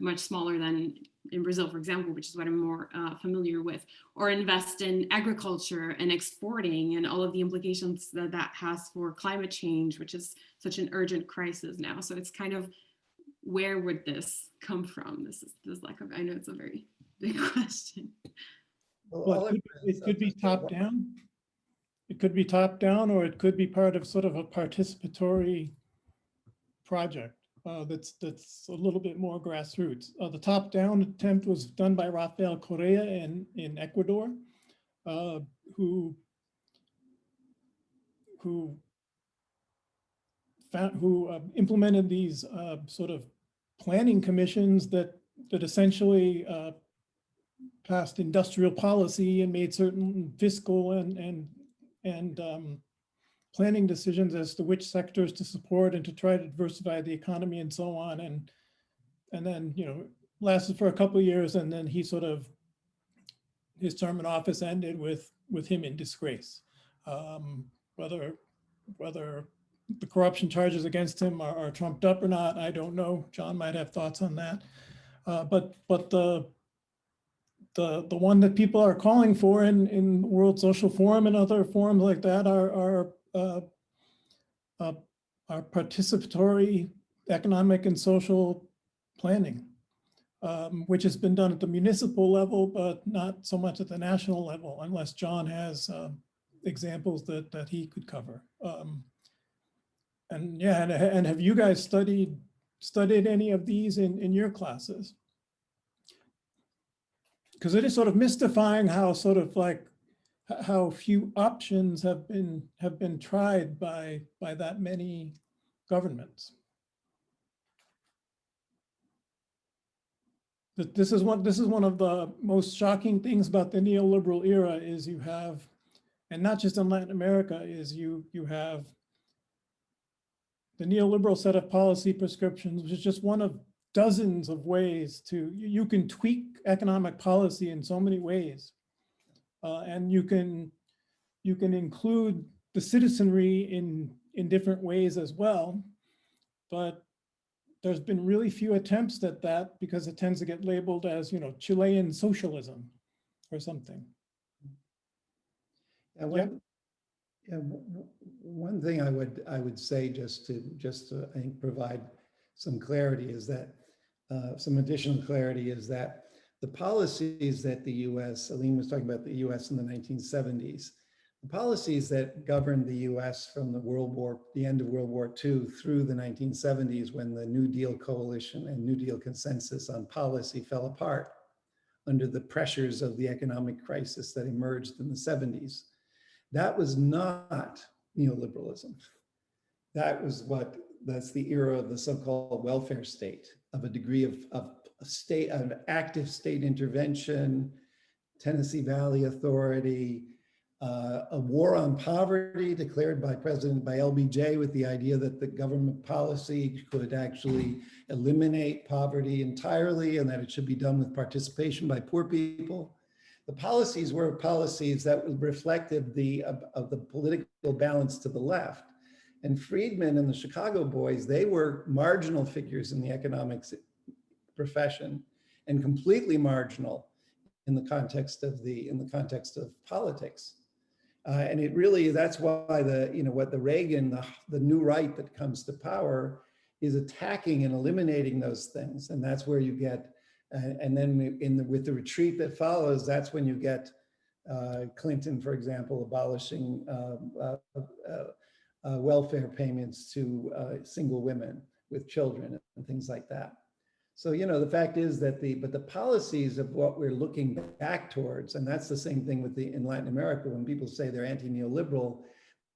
much smaller than in Brazil, for example, which is what I'm more familiar with, or invest in agriculture and exporting and all of the implications that that has for climate change, which is such an urgent crisis now. So it's kind of, where would this come from? This lack of, I know it's a very big question. Well, it could be top down. It could be top down, or it could be part of sort of a participatory project that's a little bit more grassroots. The top down attempt was done by Rafael Correa in Ecuador, who implemented these sort of planning commissions that essentially passed industrial policy and made certain fiscal and planning decisions as to which sectors to support and to try to diversify the economy and so on. And then, you know, lasted for a couple of years, and then he sort of, his term in office ended with him in disgrace. Whether the corruption charges against him are trumped up or not, I don't know. John might have thoughts on that. But the one that people are calling for in World Social Forum and other forums like that are participatory economic and social planning, which has been done at the municipal level, but not so much at the national level, unless John has examples that he could cover. And yeah, and have you guys studied any of these in your classes? Because it is sort of mystifying how sort of like how few options have been tried by that many governments. This is one of the most shocking things about the neoliberal era is you have, and not just in Latin America, is you have the neoliberal set of policy prescriptions, which is just one of dozens of ways to, you can tweak economic policy in so many ways. And you can include the citizenry in different ways as well. But there's been really few attempts at that because it tends to get labeled as, you know, Chilean socialism or something. One thing I would say just to I think provide some clarity is that some additional clarity is that the policies that the U.S. Aline was talking about the U.S. in the 1970s, the policies that governed the U.S. from the end of World War II through the 1970s, when the New Deal coalition and New Deal consensus on policy fell apart under the pressures of the economic crisis that emerged in the 70s. That was not neoliberalism. That's the era of the so-called welfare state, of a degree of active state intervention, Tennessee Valley Authority, a war on poverty declared by LBJ with the idea that the government policy could actually eliminate poverty entirely and that it should be done with participation by poor people. The policies were policies that reflected of the political balance to the left. And Friedman and the Chicago boys, they were marginal figures in the economics profession and completely marginal in the context of politics. And it really, that's why what the Reagan, the new right that comes to power is attacking and eliminating those things. And that's where you get, and then with the retreat that follows, that's when you get Clinton, for example, abolishing welfare payments to single women with children and things like that. So, the fact is that the policies of what we're looking back towards, and that's the same thing in Latin America, when people say they're anti-neoliberal,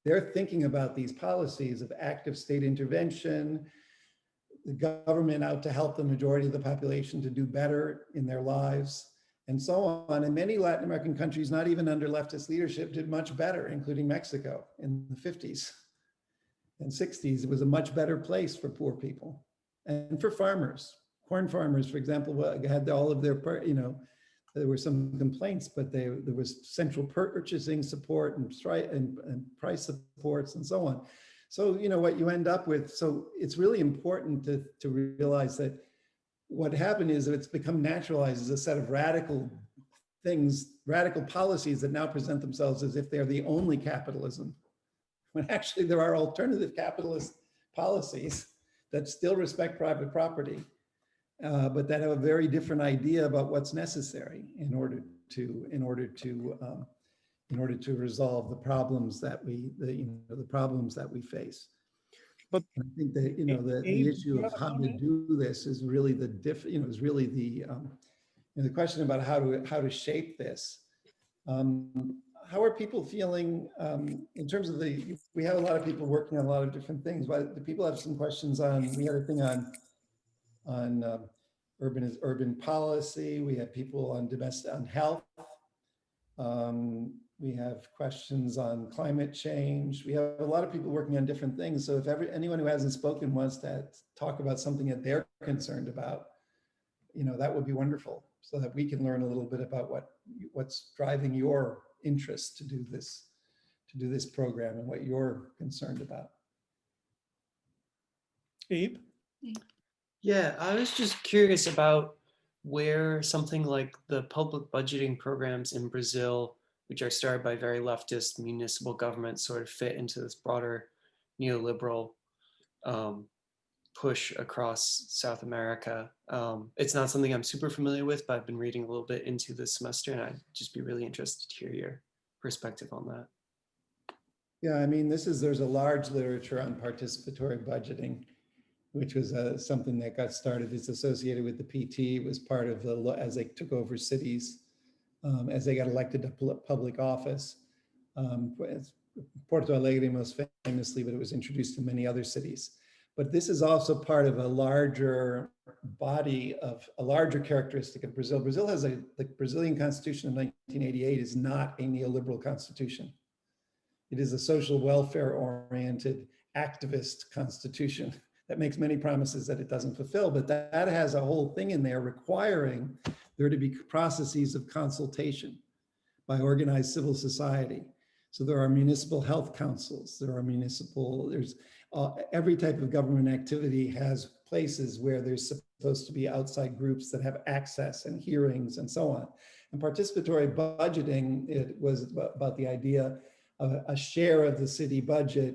they're thinking about these policies of active state intervention, the government out to help the majority of the population to do better in their lives, and so on. And many Latin American countries, not even under leftist leadership, did much better, including Mexico in the 50s and 60s. It was a much better place for poor people. And for farmers, corn farmers, for example, had all of their, there were some complaints, but there was central purchasing support and price supports and so on. So, what you end up with, so it's really important to realize that what happened is that it's become naturalized as a set of radical things, radical policies that now present themselves as if they're the only capitalism, when actually there are alternative capitalist policies that still respect private property, but that have a very different idea about what's necessary in order to resolve the problems that we face. But I think that the issue of how to do this is really the the question about how to shape this. How are people feeling in terms of we have a lot of people working on a lot of different things, but the people have some questions on, we had a thing on urban policy. We have people on health. We have questions on climate change. We have a lot of people working on different things. So if anyone who hasn't spoken wants to talk about something that they're concerned about, that would be wonderful, so that we can learn a little bit about what's driving your interest to do this program and what you're concerned about. Abe? Yeah, I was just curious about where something like the public budgeting programs in Brazil, which are started by very leftist municipal governments, sort of fit into this broader neoliberal push across South America. It's not something I'm super familiar with, but I've been reading a little bit into this semester, and I'd just be really interested to hear your perspective on that. Yeah, I mean, there's a large literature on participatory budgeting, which was something that got started. It's associated with the PT. It was part of as they took over cities, as they got elected to public office. Porto Alegre most famously, but it was introduced in many other cities. But this is also part of a larger body of a larger characteristic of Brazil. Brazil has the Brazilian Constitution of 1988 is not a neoliberal constitution. It is a social welfare oriented activist constitution that makes many promises that it doesn't fulfill, but that has a whole thing in there requiring there to be processes of consultation by organized civil society. So there are municipal health councils, there's every type of government activity has places where there's supposed to be outside groups that have access and hearings and so on. And participatory budgeting, it was about the idea of a share of the city budget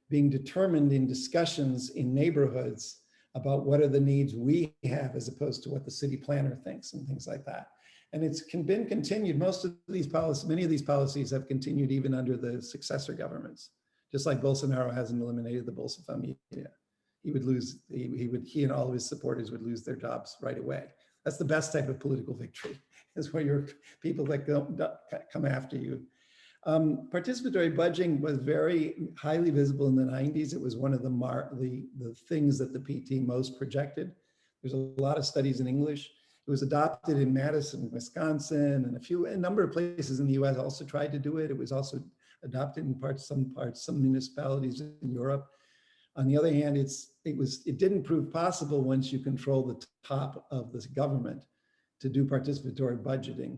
being determined in discussions in neighborhoods about what are the needs we have as opposed to what the city planner thinks and things like that. And it's been continued. Many of these policies have continued even under the successor governments. Just like Bolsonaro hasn't eliminated the Bolsa Família. He and all of his supporters would lose their jobs right away. That's the best type of political victory, is where your people that come after you. Participatory budgeting was very highly visible in the 90s. It was one of the things that the PT most projected. There's a lot of studies in English. It was adopted in Madison, Wisconsin, and a number of places in the US also tried to do it. It was also adopted in some municipalities in Europe. On the other hand, it didn't prove possible once you control the top of the government to do participatory budgeting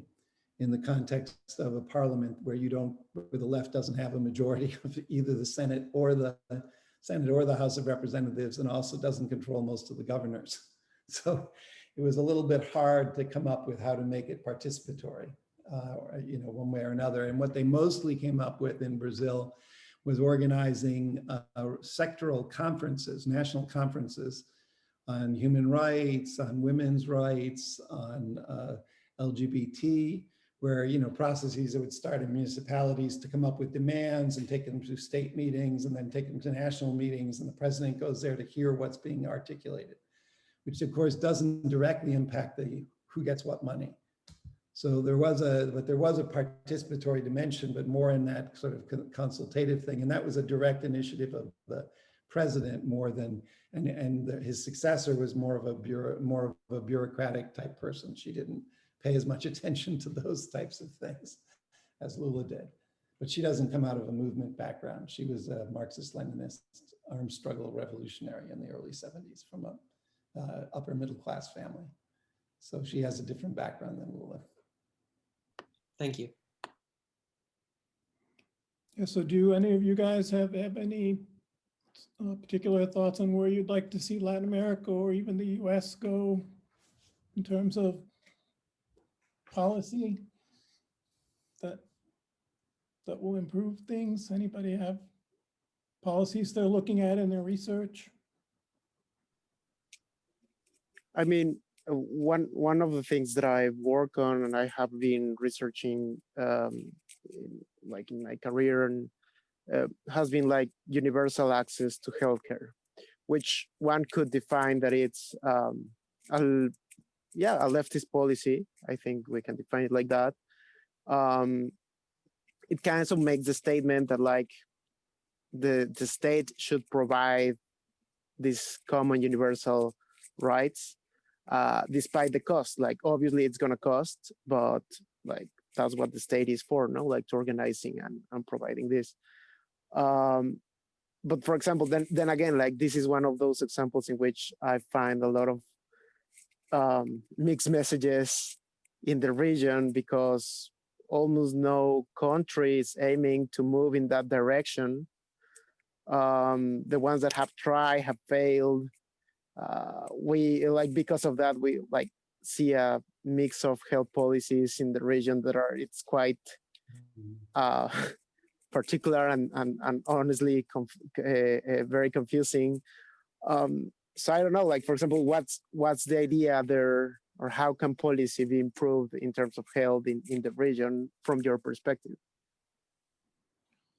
in the context of a parliament where the left doesn't have a majority of either the Senate or the House of Representatives, and also doesn't control most of the governors. So it was a little bit hard to come up with how to make it participatory, one way or another. And what they mostly came up with in Brazil was organizing sectoral conferences, national conferences on human rights, on women's rights, on LGBT, where processes that would start in municipalities to come up with demands and take them to state meetings and then take them to national meetings, and the president goes there to hear what's being articulated, which of course doesn't directly impact who gets what money. So there was a participatory dimension, but more in that sort of consultative thing, and that was a direct initiative of the president more than, and his successor was more of a bureaucratic type person. She didn't pay as much attention to those types of things as Lula did. But she doesn't come out of a movement background. She was a Marxist-Leninist armed struggle revolutionary in the early 70s from a upper middle class family. So she has a different background than Lula. Thank you. Yeah, so do any of you guys have any particular thoughts on where you'd like to see Latin America or even the US go in terms of policy that will improve things? Anybody have policies they're looking at in their research? I mean, one of the things that I work on and I have been researching, like in my career, and has been like universal access to healthcare, which one could define that it's a leftist policy. I think we can define it like that. It kind of makes the statement that like the state should provide these common universal rights, despite the cost. Like obviously it's gonna cost, but like that's what the state is for, no? Like to organizing and providing this. But for example, then again, like this is one of those examples in which I find a lot of mixed messages in the region, because almost no country is aiming to move in that direction. The ones that have tried have failed. We like, because of that, we like see a mix of health policies in the region that are, it's quite particular and honestly very confusing. So I don't know, like for example, what's the idea there, or how can policy be improved in terms of health in the region from your perspective?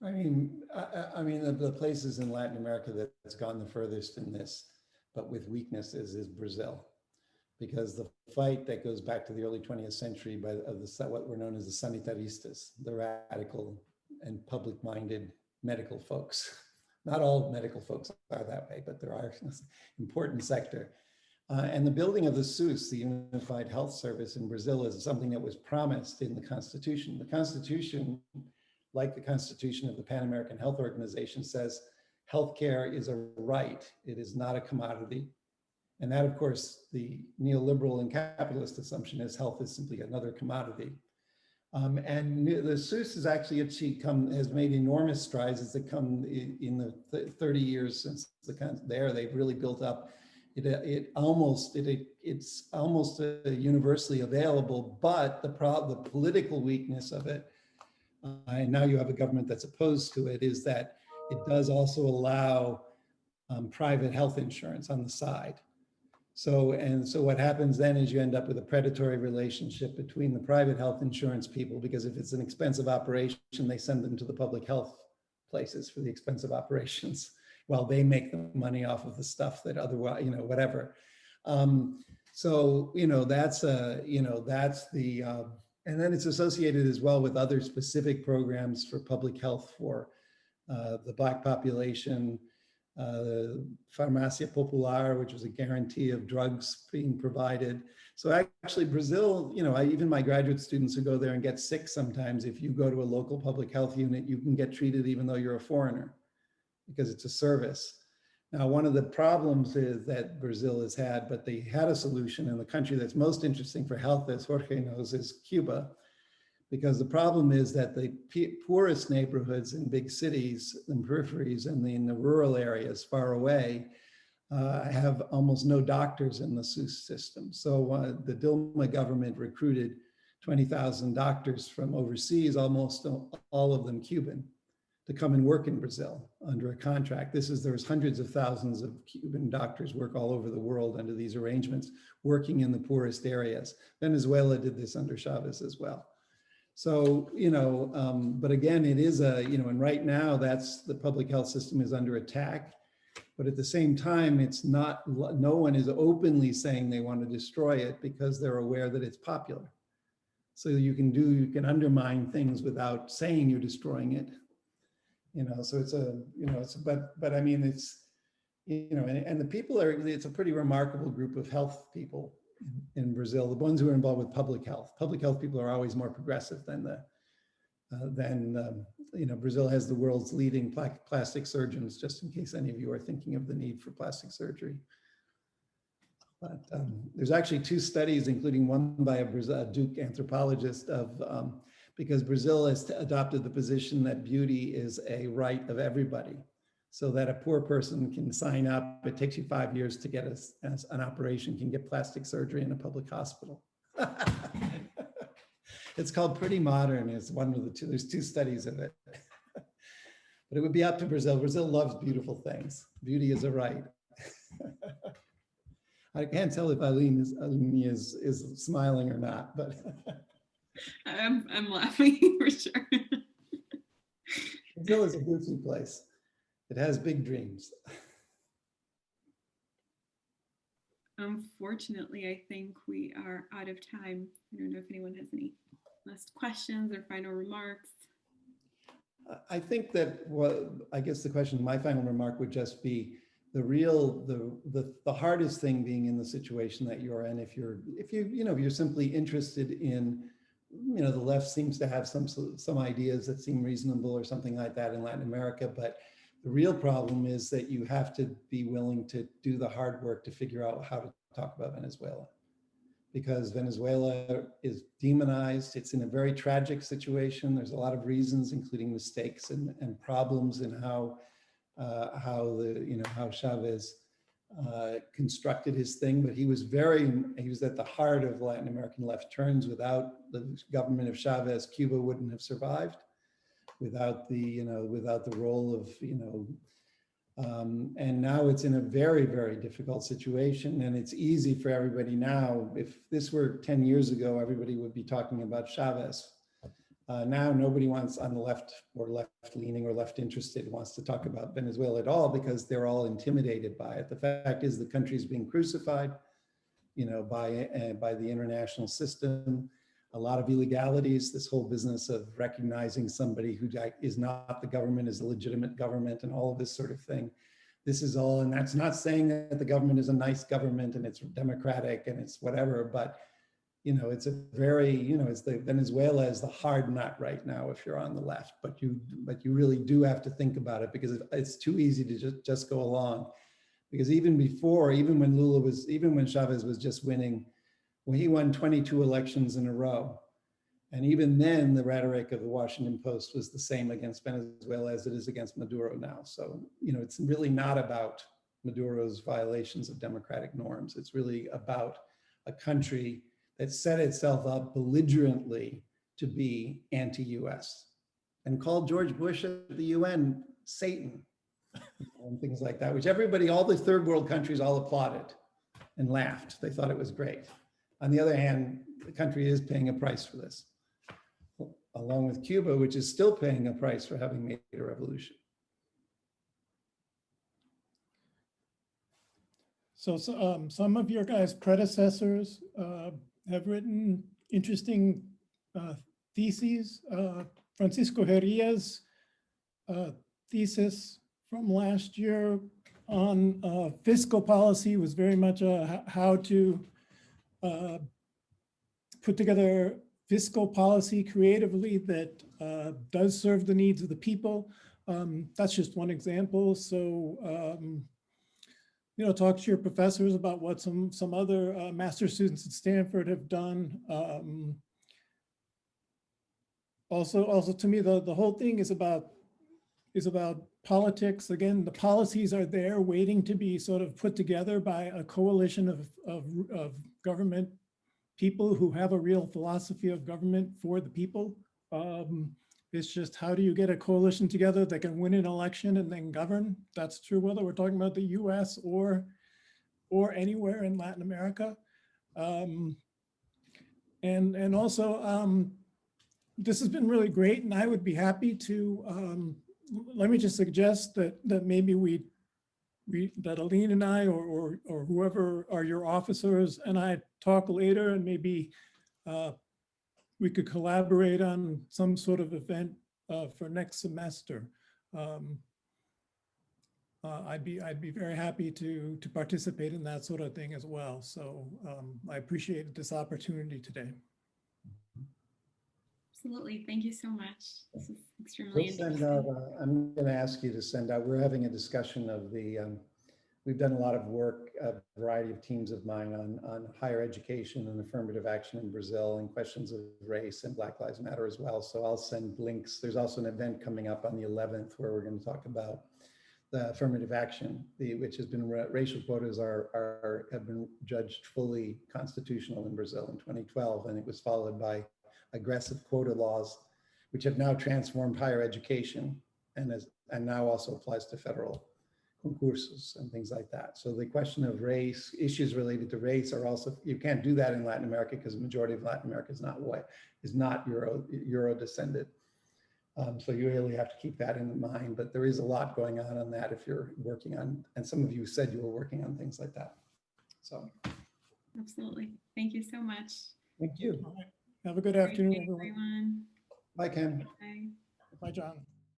I mean, the places in Latin America that's gone the furthest in this, but with weaknesses, is Brazil, because the fight that goes back to the early 20th century what were known as the sanitaristas, the radical and public-minded medical folks. Not all medical folks are that way, but there are important sector. And the building of the SUS, the Unified Health Service in Brazil, is something that was promised in the Constitution. The Constitution, like the Constitution of the Pan American Health Organization, says healthcare is a right. It is not a commodity. And that, of course, the neoliberal and capitalist assumption is health is simply another commodity. And the SUS has actually has made enormous strides as they come in the 30 years since they've really built up. It's almost universally available, but the political weakness of it, and now you have a government that's opposed to it, is that it does also allow private health insurance on the side. So what happens then is you end up with a predatory relationship between the private health insurance people, because if it's an expensive operation, they send them to the public health places for the expensive operations, while they make the money off of the stuff that otherwise, whatever. That's the, and then it's associated as well with other specific programs for public health for the Black population, Farmácia Popular, which was a guarantee of drugs being provided. So actually Brazil, even my graduate students who go there and get sick sometimes, if you go to a local public health unit, you can get treated even though you're a foreigner, because it's a service. Now, one of the problems is that Brazil has had, but they had a solution, and the country that's most interesting for health, as Jorge knows, is Cuba. Because the problem is that the poorest neighborhoods in big cities and peripheries and in the rural areas far away have almost no doctors in the SUS system. So the Dilma government recruited 20,000 doctors from overseas, almost all of them Cuban, to come and work in Brazil under a contract. There's hundreds of thousands of Cuban doctors work all over the world under these arrangements, working in the poorest areas. Venezuela did this under Chavez as well. So, but again, it is and right now the public health system is under attack, but at the same time, it's not, no one is openly saying they want to destroy it because they're aware that it's popular. So you can undermine things without saying you're destroying it, so but I mean, it's, and the people it's a pretty remarkable group of health people in Brazil, the ones who are involved with public health. Public health people are always more progressive than Brazil has the world's leading plastic surgeons, just in case any of you are thinking of the need for plastic surgery. But there's actually 2 studies, including one by a Duke anthropologist because Brazil has adopted the position that beauty is a right of everybody. So that a poor person can sign up, it takes you 5 years to get an operation, can get plastic surgery in a public hospital. It's called Pretty Modern. It's one of the 2, there's 2 studies of it. But it would be up to Brazil. Brazil loves beautiful things. Beauty is a right. I can't tell if Aline is smiling or not, but I'm laughing for sure. Brazil is a goofy place. It has big dreams. Unfortunately, I think we are out of time. I don't know if anyone has any last questions or final remarks. I think that I guess the question, my final remark would just be the hardest thing being in the situation that you're in, if you're simply interested in, the left seems to have some ideas that seem reasonable or something like that in Latin America, but the real problem is that you have to be willing to do the hard work to figure out how to talk about Venezuela, because Venezuela is demonized. It's in a very tragic situation. There's a lot of reasons, including mistakes and problems in how Chavez constructed his thing, but he was at the heart of Latin American left turns. Without the government of Chavez, Cuba wouldn't have survived. Without the role of, and now it's in a very, very difficult situation, and it's easy for everybody now. If this were 10 years ago, everybody would be talking about Chavez. Now nobody wants on the left or left-leaning or left-interested wants to talk about Venezuela at all, because they're all intimidated by it. The fact is the country is being crucified, by the international system. A lot of illegalities, this whole business of recognizing somebody who is not the government is a legitimate government, and all of this sort of thing. This is all, and that's not saying that the government is a nice government and it's democratic and it's whatever, but it's a very, it's the Venezuela is the hard nut right now if you're on the left, but you really do have to think about it, because it's too easy to just go along. Because even when Chavez was just winning, when he won 22 elections in a row, and even then the rhetoric of the Washington Post was the same against Venezuela as it is against Maduro now. So, it's really not about Maduro's violations of democratic norms. It's really about a country that set itself up belligerently to be anti-US and called George Bush at the UN Satan and things like that, which all the third world countries all applauded and laughed. They thought it was great. On the other hand, the country is paying a price for this, along with Cuba, which is still paying a price for having made a revolution. So some of your guys' predecessors have written interesting theses. Francisco Herria's thesis from last year on fiscal policy was very much how to put together fiscal policy creatively that does serve the needs of the people. That's just one example. So, talk to your professors about what some other master's students at Stanford have done. Also, to me, the whole thing is about politics. Again, the policies are there waiting to be sort of put together by a coalition of government people who have a real philosophy of government for the people. It's just, how do you get a coalition together that can win an election and then govern? That's true whether we're talking about the US or anywhere in Latin America. And also, this has been really great, and I would be happy to, let me just suggest that maybe that Aline and I or whoever are your officers and I talk later, and maybe we could collaborate on some sort of event for next semester. I'd be very happy to participate in that sort of thing as well. So I appreciated this opportunity today. Absolutely. Thank you so much. This is extremely We'll send interesting. out, I'm going to ask you to send out, we're having a discussion of we've done a lot of work, a variety of teams of mine on higher education and affirmative action in Brazil and questions of race and Black Lives Matter as well. So I'll send links. There's also an event coming up on the 11th where we're going to talk about the affirmative action, which has been racial quotas have been judged fully constitutional in Brazil in 2012, and it was followed by aggressive quota laws, which have now transformed higher education and now also applies to federal concursos and things like that. So the question of race, issues related to race are also, you can't do that in Latin America because the majority of Latin America is not white, is not Euro descended. So you really have to keep that in mind, but there is a lot going on that if you're working on, and some of you said you were working on things like that. So. Absolutely. Thank you so much. Thank you. All right. Have a good Great afternoon, day, everyone. everyone. Bye, Ken. Bye. Bye, John.